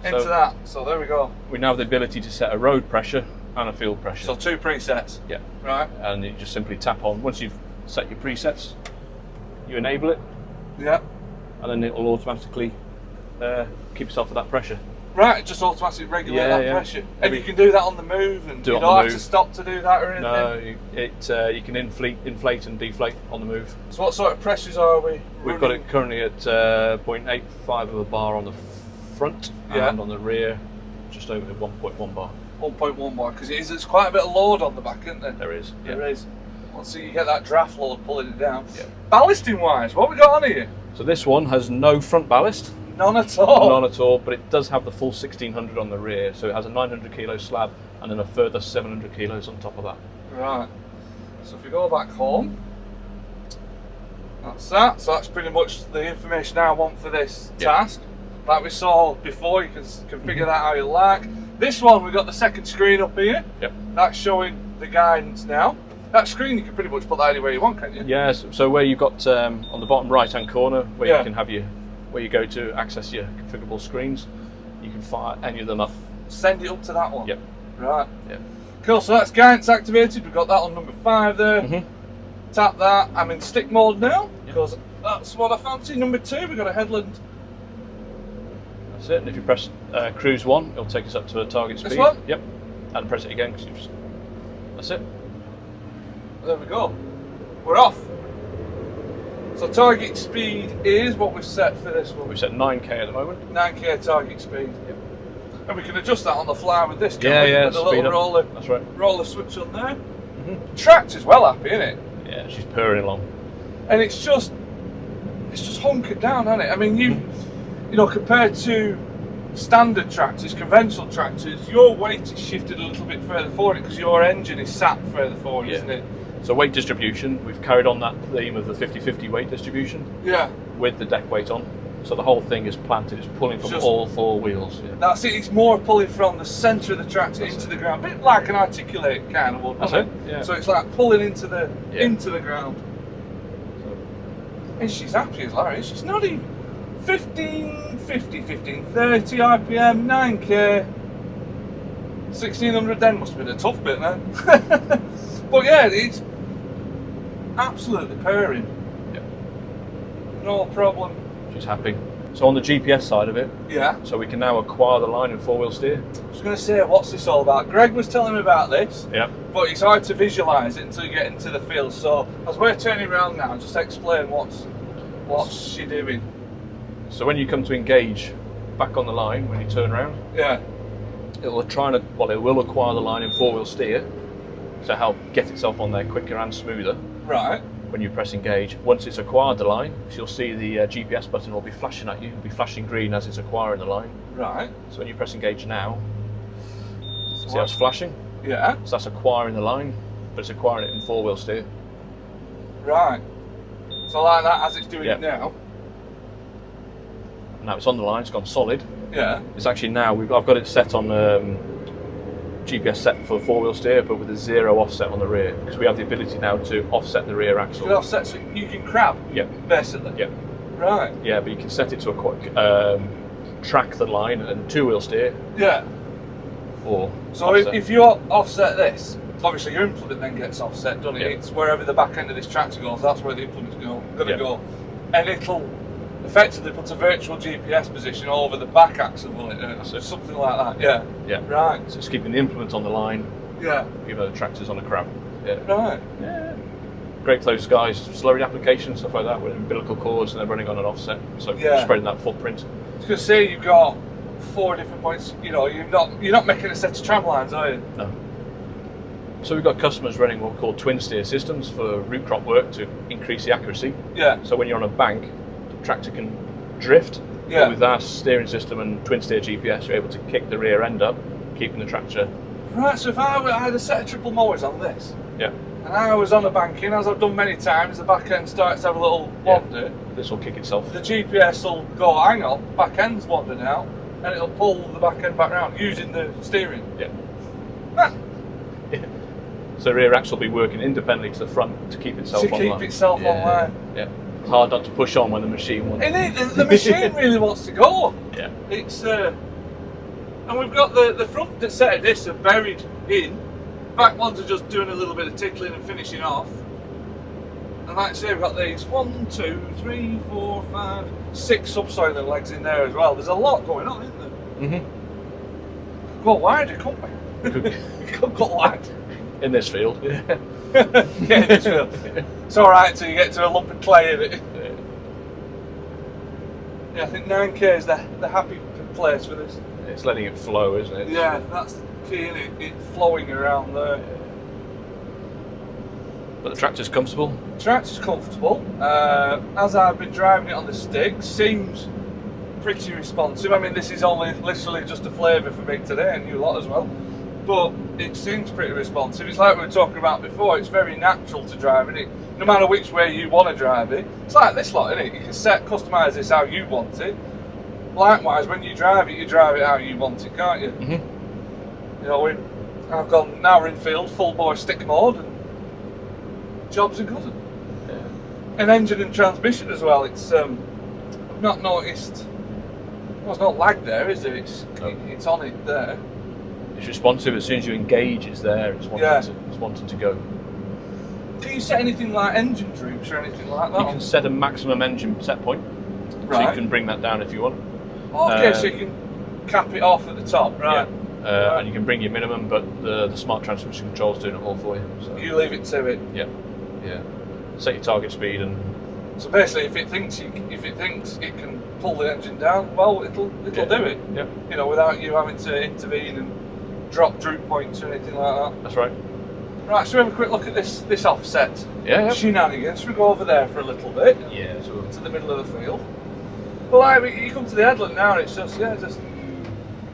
Into that. So there we go. We now have the ability to set a road pressure and a field pressure. So 2 presets. Yeah. Right. And you just simply tap on. Once you've set your presets, you enable it. Yeah. And then it will automatically keep yourself at that pressure. Right, just automatically regulate that pressure. And you can do that on the move, and you don't have to stop to do that or anything? No, you can inflate and deflate on the move. So what sort of pressures are we We've got it currently at 0.85 of a bar on the front, and on the rear just over 1.1 bar. 1.1 bar, because it's quite a bit of load on the back, isn't there? There is. There is. Well, so you get that draft load pulling it down. Yeah. Ballasting wise, what have we got on here? So this one has no front ballast. None at all? None at all, but it does have the full 1600 on the rear, so it has a 900 kilo slab and then a further 700 kilos on top of that. Right. So if we go back home, that's that. So that's pretty much the information I want for this task. Like we saw before, you can configure that how you like. This one, we've got the second screen up here. Yep. That's showing the guidance now. That screen, you can pretty much put that anywhere you want, can't you? Yes, so where you've got on the bottom right hand corner, where you can have where you go to access your configurable screens, you can fire any of them up. Send it up to that one? Yep. Right. Yep. Cool, so that's guidance activated. We've got that on number 5 there. Tap that. I'm in stick mode now, because that's what I fancy. Number 2, we've got a headland. That's it, and if you press cruise 1, it'll take us up to a target speed. This one? Yep. And press it again, because that's it. There we go. We're off. So target speed is what we've set for this one. We've set 9k at the moment. 9k target speed. Yep. And we can adjust that on the fly with this, can't we? With the little roller, that's right. Roller switch on there. Tractor's well happy, isn't it? Yeah, she's purring along. And it's just hunkered down, hasn't it? I mean, you know, compared to standard tractors, conventional tractors, your weight is shifted a little bit further forward because your engine is sat further forward, isn't it? So weight distribution, we've carried on that theme of the 50-50 weight distribution. Yeah. With the deck weight on. So the whole thing is planted, it's pulling from all 4 wheels. Yeah. That's it, it's more pulling from the centre of the tractor into the ground. A bit like an articulate kind of wood, That's it. Yeah. So it's like pulling into the ground. And she's happy as Larry. She's not even 1550, 1530 RPM, 9k. 1600 then must have been a tough bit then. But yeah, it's absolutely purring. Yep. No problem. She's happy. So on the GPS side of it, so we can now acquire the line in 4-wheel steer. I was going to say, what's this all about? Greg was telling me about this, but it's hard to visualise it until you get into the field. So as we're turning around now, just explain what's she doing. So when you come to engage back on the line, when you turn around, it will acquire the line in 4-wheel steer to help get itself on there quicker and smoother. Right. When you press engage, once it's acquired the line, you'll see the GPS button will be flashing at you. It'll be flashing green as it's acquiring the line. Right. So when you press engage now, see how it's flashing? Yeah. So that's acquiring the line, but it's acquiring it in 4-wheel steer. Right. So like that as it's doing it now. Now it's on the line, it's gone solid. Yeah. It's actually now, I've got it set on GPS set for 4-wheel steer, but with a 0 offset on the rear, because we have the ability now to offset the rear axle. You can offset so you can crab? Basically? Yeah. Right. Yeah, but you can set it to track the line and 2-wheel steer. Yeah. Or so if you offset this, obviously your implement then gets offset, doesn't it? It's wherever the back end of this tractor goes, that's where the implement's going to go. And it'll effectively put a virtual GPS position over the back axle, will it? Something like that, Yeah. Right. So it's keeping the implement on the line, even though the tractor's on a crab. Yeah. Right. Yeah. Great for those guys, slurry applications, stuff like that, with umbilical cords and they're running on an offset. So spreading that footprint. I was going to say, you've got 4 different points, you know, you're not making a set of tram lines, are you? No. So we've got customers running what we call twin steer systems for root crop work to increase the accuracy. Yeah. So when you're on a bank, the tractor can drift. Yeah. But with our steering system and twin steer GPS, you're able to kick the rear end up, keeping the tractor. Right, so if I had a set of triple mowers on this, and I was on a banking, as I've done many times, the back end starts to have a little wander. This will kick itself. The GPS will go, hang on, back end's wander now, and it'll pull the back end back round using the steering. So the rear axle will be working independently to the front to keep itself online. To keep itself online. Yeah. It's hard not to push on when the machine wants. The machine really wants to go. Yeah. It's and we've got the front set of discs are buried in. Back ones are just doing a little bit of tickling and finishing off. And like I say, we've got these 1, 2, 3, 4, 5, 6 subsoiler legs in there as well. There's a lot going on, isn't there? could go wider, couldn't we? We could, We could go wide. in this field. Yeah, in this field. It's alright until you get to a lump of clay in it. Yeah, I think 9k is the happy place for this. It's letting it flow, isn't it? Yeah, that's the key, isn't it? It's flowing around there. But the tractor's comfortable. The tractor's comfortable. As I've been driving it on the stick, seems pretty responsive. I mean, this is only literally just a flavour for me today, and you lot as well. But it seems pretty responsive. It's like we were talking about before, it's very natural to drive in it, no matter which way you want to drive it. It's like this lot, isn't it? You can customise this how you want it. Likewise, when you drive it how you want it, can't you? Mm-hmm. You know, now we're in field, full bore stick mode, and jobs are good. Yeah. And engine and transmission as well. It's I've not noticed. Well, it's not lag there, is there? It's on it there. It's responsive. As soon as you engage, it's there. It's wanting to go. Can you set anything like engine droops or anything like that? You can set a maximum engine set point, so you can bring that down if you want. Okay, so you can cap it off at the top, right? Yeah. And you can bring your minimum, but the smart transmission control's doing it all for you. So. You leave it to it. Yeah, yeah. Set your target speed and. So basically, if it thinks it can pull the engine down, well, it'll do it. Yeah. You know, without you having to intervene and drop droop points or anything like that. That's right. Right, so we have a quick look at this offset. Yeah. Shenanigans. We go over there for a little bit. Yeah. So To the middle of the field. Well, like, you come to the headland now, and it's just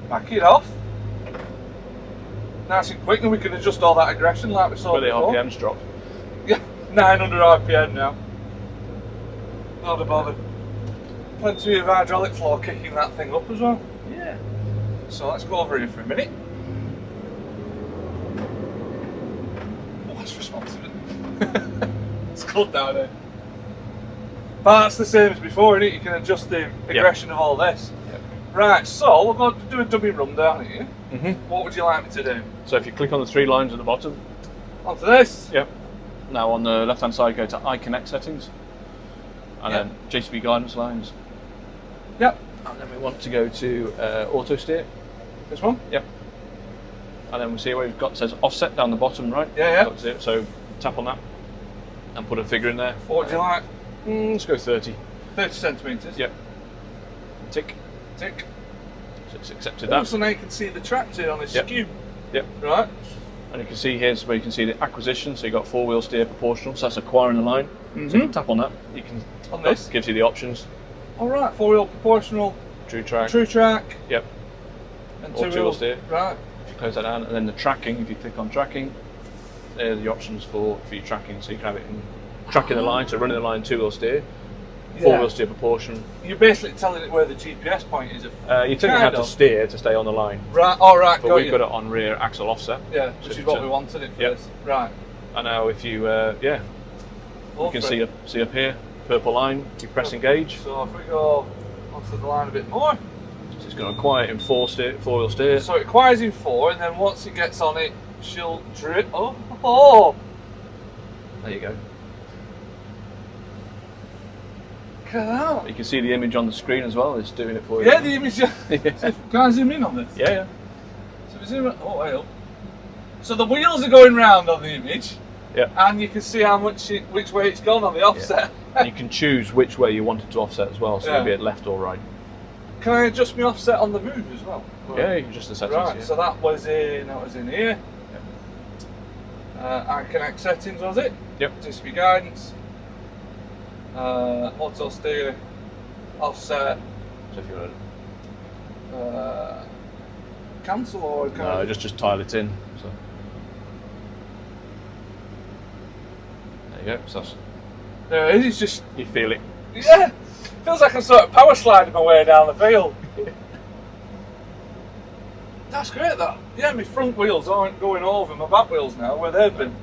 back it off. Nice and quick, and we can adjust all that aggression like we saw but the before. RPM's dropped. Yeah, 900 RPM now. Not a bother. Plenty of hydraulic flow kicking that thing up as well. Yeah. So let's go over here for a minute. Oh, that's responsive. It's cold down there. But that's the same as before, isn't it? You can adjust the aggression of all this. Yep. Right, so we're going to do a dummy rundown here. Mm-hmm. What would you like me to do? So if you click on the 3 lines at the bottom. Onto this? Yep. Now on the left hand side, go to iConnect settings. And then JCB guidance lines. Yep. And then we want to go to auto steer. This one? Yep. And then we see where we've got, it says offset down the bottom right. Yeah. So tap on that and put a figure in there. What would you like? Let's go 30. 30 centimetres? Yep. Tick. Tick. So it's accepted that. Also now you can see the tractor on the skew. Yep. Right. And you can see here's where you can see the acquisition. So you've got 4-wheel steer proportional, so that's acquiring the line. Mm-hmm. So you can tap on that. You can on this gives you the options. Alright, 4-wheel proportional. True track. True track. Yep. And Or 2-wheel steer. Right. If you close that down, and then the tracking, if you click on tracking, there are the options for your tracking. So you can have it in tracking the line, so running the line 2-wheel steer, 4-wheel steer proportion. You're basically telling it where the GPS point is. You're telling it how to steer to stay on the line. Right, alright, but we've got it on rear axle offset. Yeah, which is what we wanted it for this. Right. And now if you, you can see up here, purple line, you press engage. So if we go onto the line a bit more. So it's going to acquire it in 4-wheel steer. So it acquires in 4, and then once it gets on it, she'll drip. Oh! There you go. Look at that. You can see the image on the screen as well, it's doing it for you. Yeah, the image. So can I zoom in on this? Yeah. So we zoom in. Oh, way up. So the wheels are going round on the image. Yeah. And you can see how much which way it's gone on the offset. Yeah. And you can choose which way you want it to offset as well, so it'll be at left or right. Can I adjust my offset on the move as well? Yeah, you can adjust the settings. Right, so that was in here. Yep. iConnect settings, was it? Yep. JCB guidance. Auto steer. Offset. So if you want to cancel or no, just tile it in. So there you go. So that's, there it is. It's just you feel it. Yeah, feels like I'm sort of power sliding my way down the field. That's great. That my front wheels aren't going over my back wheels now where they've been,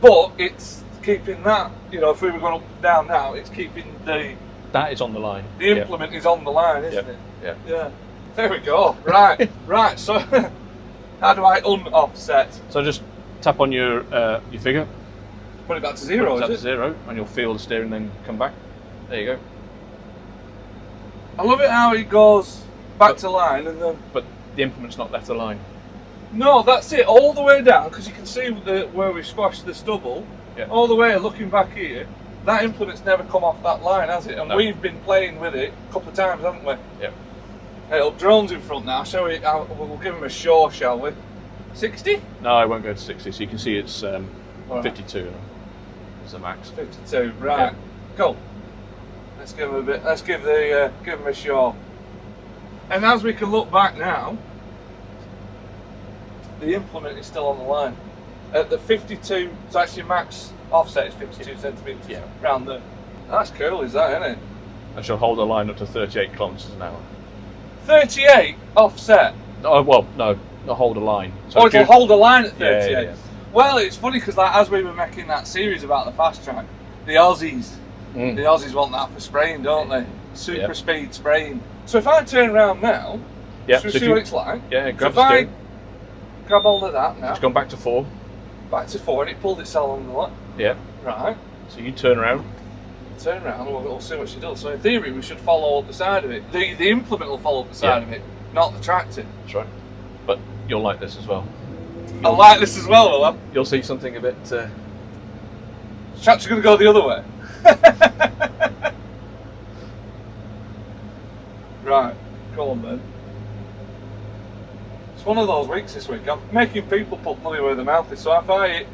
but it's keeping that. You know, if we were going up and down now, it's keeping that is on the line. The implement is on the line, isn't it? Yeah. Yeah. There we go. Right. Right. So, how do I un-offset? So just tap on your figure. Put it back to 0. Put it back to 0, and you'll feel the steering then come back. There you go. I love it how it goes back to line and then. But the implement's not left the line. No, that's it, all the way down, because you can see where we squashed the stubble, all the way looking back here, that implement's never come off that line, has it? And we've been playing with it a couple of times, haven't we? Yeah. Hey, look, drone's in front now, shall we? We'll give him a show, shall we? 60? No, I won't go to 60, so you can see it's right. 52 is the max. 52, right. Go. Let's give him a bit, let's give him a show. And as we can look back now, the implement is still on the line. At the 52, so actually max offset is 52 centimetres round there. That's cool, is that, isn't it? And she'll hold the line up to 38 kilometres an hour. 38 offset? Oh, well, no, not hold a line. So it'll hold a line at 38? Yeah. Well, it's funny because like, as we were making that series about the Fastrac, the Aussies want that for spraying, don't they? Super speed spraying. So if I turn around now, should we see what it's like? Yeah, grab so if I grab hold of that now. It's gone back to 4. Back to 4, and it pulled itself on the line. Yeah. Right. So you turn around. Turn around, and we'll see what she does. So in theory, we should follow up the side of it. The implement will follow up the side of it, not the tractor. That's right. But you'll like this as well. I like this as well, will I? You'll see something a bit... The tractor's going to go the other way. Right, go on then. It's one of those weeks this week. I'm making people put money where their mouth is, so if I hit...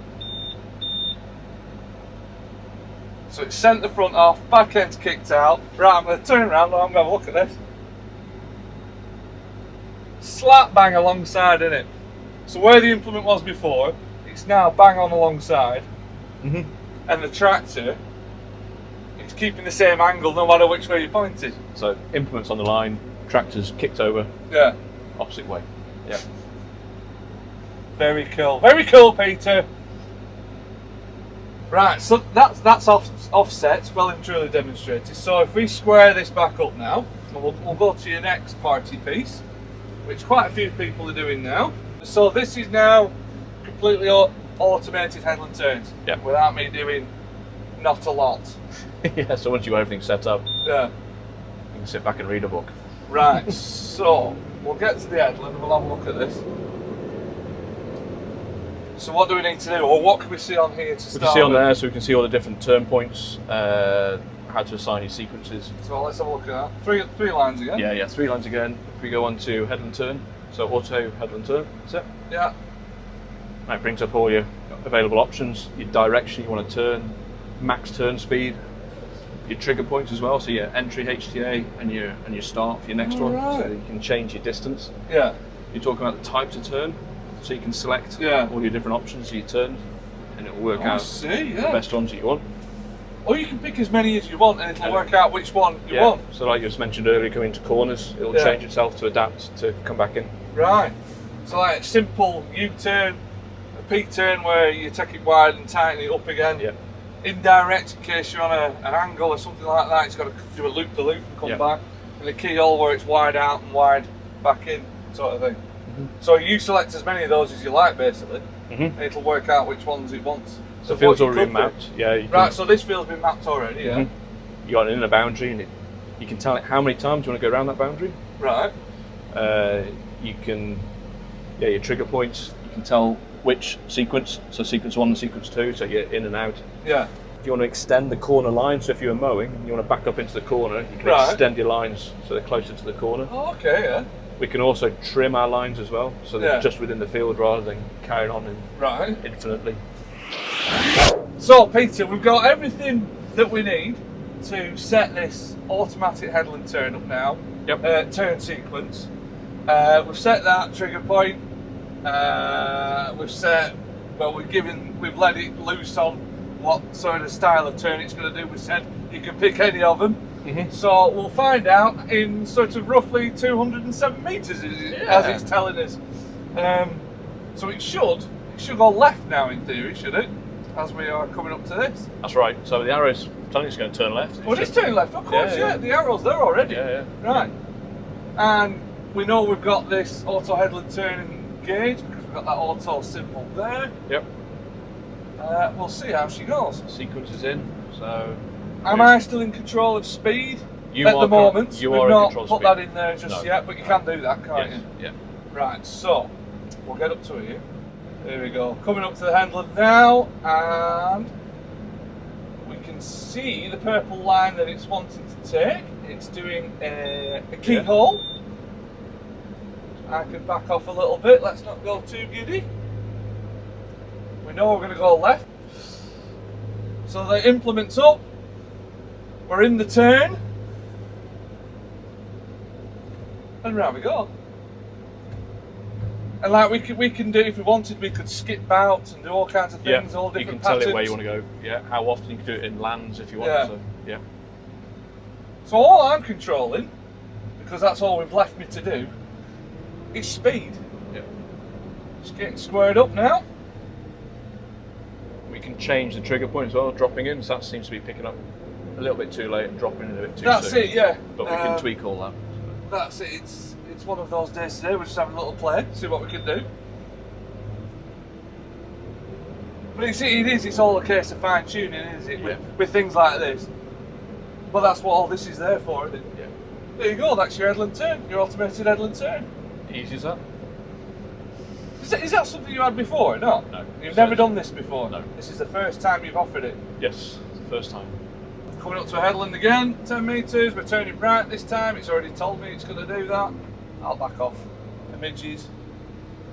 So it's sent the front off, back end's kicked out. Right, I'm going to turn around and I'm going to look at this. Slap bang alongside, innit? So where the implement was before, it's now bang on alongside. And the tractor, it's keeping the same angle no matter which way you point it. So implement's on the line, tractor's kicked over. Yeah. Opposite way. Yeah. Very cool. Very cool, Peter. Right, so that's offset, well and truly demonstrated. So if we square this back up now, and we'll go to your next party piece, which quite a few people are doing now. So this is now completely automated headland turns, without me doing not a lot. Yeah, so once you got everything set up, you can sit back and read a book. Right, so we'll get to the headland and we'll have a look at this. So what do we need to do, or what can we see on here to start with? We can see on there, so we can see all the different turn points, how to assign your sequences. So let's have a look at that. Three lines again? Yeah, 3 lines again. If we go on to headland turn, so auto headland turn, that's it. Yeah. That brings up all your available options, your direction you want to turn, max turn speed, your trigger points as well, so your entry HTA and your start for your next one, so you can change your distance. Yeah. You're talking about the types of turn, so you can select all your different options for your turn, and it will work out the best ones that you want. Or you can pick as many as you want, and it'll work out which one you want. So like you just mentioned earlier, coming into corners, it'll change itself to adapt to come back in. Right. So like simple U-turn, a P-turn where you take it wide and tighten it up again. Yeah. Indirect in case you're on an angle or something like that, it's got to do a loop-the-loop and come back. And the keyhole where it's wide out and wide back in, sort of thing. So you select as many of those as you like, basically, and it'll work out which ones it wants. So the field's already been mapped. Right, so this field's been mapped already, You got an inner boundary, and you can tell it how many times you want to go around that boundary. Right. You can, your trigger points, you can tell which sequence, so sequence 1 and sequence 2, so you're in and out. Yeah. If you want to extend the corner line, so if you were mowing and you want to back up into the corner, you can extend your lines so they're closer to the corner. Oh, okay, yeah. We can also trim our lines as well, so they're just within the field rather than carrying on infinitely. So Peter, we've got everything that we need to set this automatic headland turn up now. Yep. Turn sequence. We've set that trigger point. We've let it loose on what sort of style of turn it's going to do. We said you can pick any of them. So we'll find out in sort of roughly 207 metres as it's telling us. So it should go left now in theory, should it? As we are coming up to this. That's right. So the arrow's telling it's going to turn left. Oh, it is turning left, of course, The arrow's there already. Right. And we know we've got this auto headland turning gauge because we've got that auto symbol there. Yep. We'll see how she goes. Sequence is in, so... Am I still in control of speed at the moment? You We've are not in control of put speed. that in there just yet, but you can do that, can't you? Yeah. Right, so we'll get up to here. There we go. Coming up to the handle now, and we can see the purple line that it's wanting to take. It's doing a keyhole. I can back off a little bit. Let's not go too giddy. We know we're going to go left. So the implement's up. We're in the turn. And round we go. And like we can do, if we wanted, we could skip out and do all kinds of things, all different you can patterns. tell it where you want to go. Yeah, how often you can do it in lands if you want. Yeah. So, yeah. So all I'm controlling, because that's all we've left me to do, is speed. Yeah. Just getting squared up now. We can change the trigger point as well, dropping in. So that seems to be picking up a little bit too late and dropping in a bit too That's soon. it, yeah. But we can tweak all that. That's it. It's one of those days today. We're just having a little play, see what we can do. But it's all a case of fine tuning, isn't it? Yeah. With things like this. But that's what all this is there for, isn't it? Yeah. There you go. That's your headland turn. Your automated headland turn. Easy as that. Is that something you had before? No. No. You've never done this before. No. This is the first time you've offered it. Yes, it's the first time. Coming up to a headland again, 10 metres, we're turning right this time, it's already told me it's going to do that. I'll back off the midges.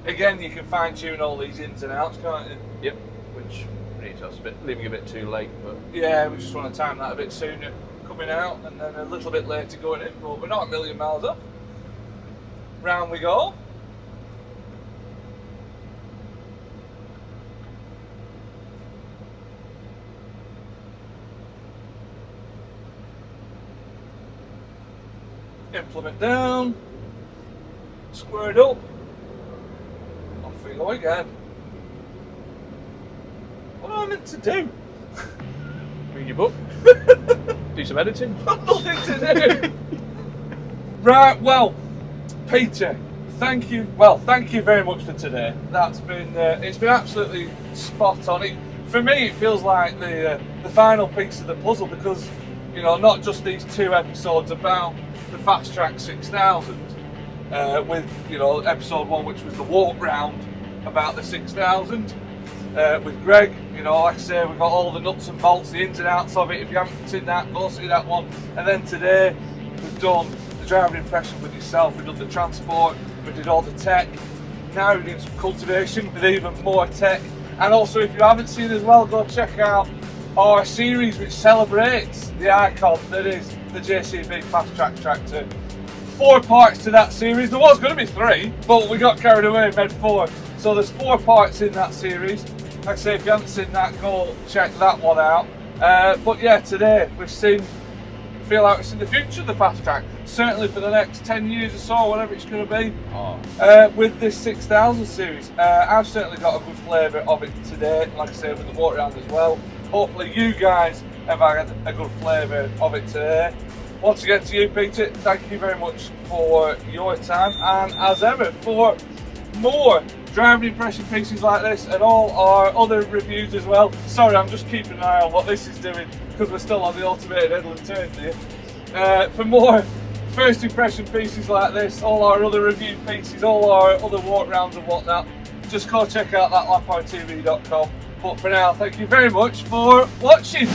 Again, you can fine tune all these ins and outs, can't you? Yep, which needs us leaving a bit too late, but Yeah, we just want to time that a bit sooner coming out and then a little bit later going in, but we're not a million miles off. Round we go. Implement down, squared up, off we go again. What am I meant to do? read your book, do some editing. Nothing to do. Right, well, Peter, thank you very much for today. That's been it's been absolutely spot on. For me, it feels like the final piece of the puzzle, because not just these 2 episodes about the Fastrac 6000, with episode 1, which was the walk round about the 6000 with Greg. Like I say, we've got all the nuts and bolts, the ins and outs of it. If you haven't seen that, go see that one. And then today we've done the driving impression with yourself, we've done the transport, we did all the tech. Now we're doing some cultivation with even more tech. And also, if you haven't seen as well, go check out our series which celebrates the icon that is the JCB Fastrac tractor. 4 parts to that series. There was going to be 3, but we got carried away and made 4. So there's 4 parts in that series. Like I say, if you haven't seen that, go check that one out. But yeah, today feel like it's in the future of the Fastrac. Certainly for the next 10 years or so, whatever it's going to be. With this 6000 series. I've certainly got a good flavour of it today. Like I say, with the walk around as well. Hopefully you guys have had a good flavour of it today. Once again to you, Peter, thank you very much for your time, and as ever, for more driving impression pieces like this and all our other reviews as well. Sorry, I'm just keeping an eye on what this is doing because we're still on the automated headland turn here. For more first impression pieces like this, all our other review pieces, all our other walk rounds and whatnot, just go check out that lapointv.com. But for now, thank you very much for watching.